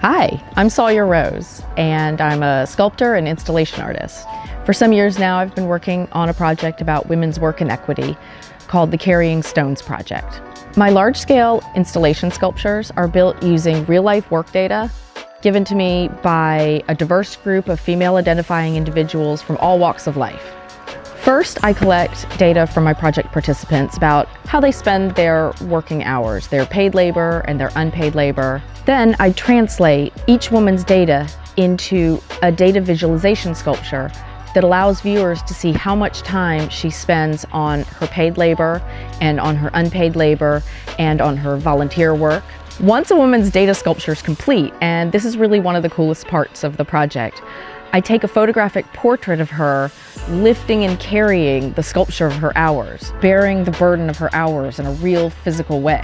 Hi, I'm Sawyer Rose, and I'm a sculptor and installation artist. For some years now, I've been working on a project about women's work and equity called the Carrying Stones Project. My large-scale installation sculptures are built using real-life work data given to me by a diverse group of female-identifying individuals from all walks of life. First, I collect data from my project participants about how they spend their working hours, their paid labor and their unpaid labor. Then I translate each woman's data into a data visualization sculpture that allows viewers to see how much time she spends on her paid labor and on her unpaid labor and on her volunteer work. Once a woman's data sculpture is complete, and this is really one of the coolest parts of the project, I take a photographic portrait of her lifting and carrying the sculpture of her hours, bearing the burden of her hours in a real physical way.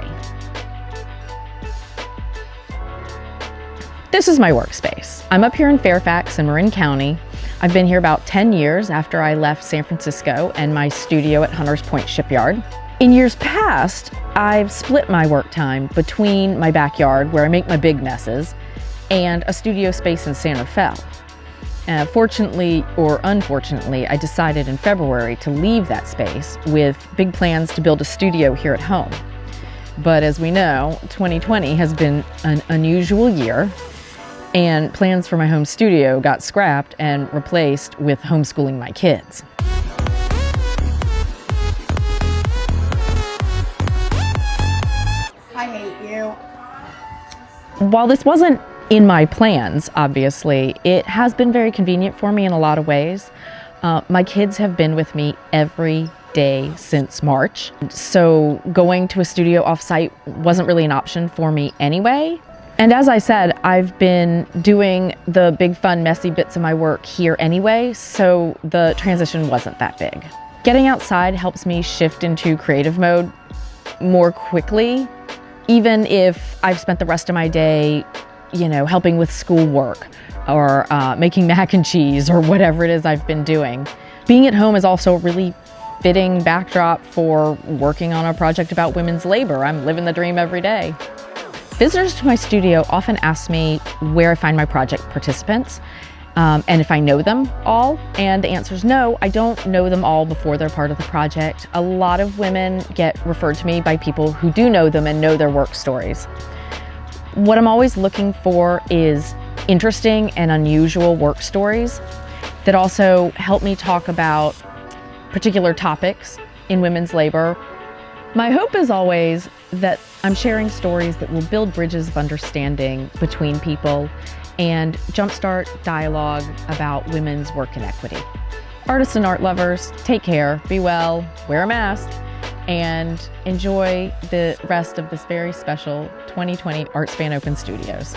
This is my workspace. I'm up here in Fairfax in Marin County. I've been here about 10 years after I left San Francisco and my studio at Hunters Point Shipyard. In years past, I've split my work time between my backyard, where I make my big messes, and a studio space in Santa Fe. Fortunately or unfortunately, I decided in February to leave that space with big plans to build a studio here at home. But as we know, 2020 has been an unusual year, and plans for my home studio got scrapped and replaced with homeschooling my kids. I hate you. While this wasn't in my plans, obviously, it has been very convenient for me in a lot of ways. My kids have been with me every day since March, so going to a studio off-site wasn't really an option for me anyway. And as I said, I've been doing the big, fun, messy bits of my work here anyway, so the transition wasn't that big. Getting outside helps me shift into creative mode more quickly, even if I've spent the rest of my day helping with schoolwork or making mac and cheese or whatever it is I've been doing. Being at home is also a really fitting backdrop for working on a project about women's labor. I'm living the dream every day. Visitors to my studio often ask me where I find my project participants and if I know them all, and the answer is no, I don't know them all before they're part of the project. A lot of women get referred to me by people who do know them and know their work stories. What I'm always looking for is interesting and unusual work stories that also help me talk about particular topics in women's labor. My hope is always that I'm sharing stories that will build bridges of understanding between people and jumpstart dialogue about women's work and equity. Artists and art lovers, take care, be well, wear a mask, and enjoy the rest of this very special 2020 ArtSpan Open Studios.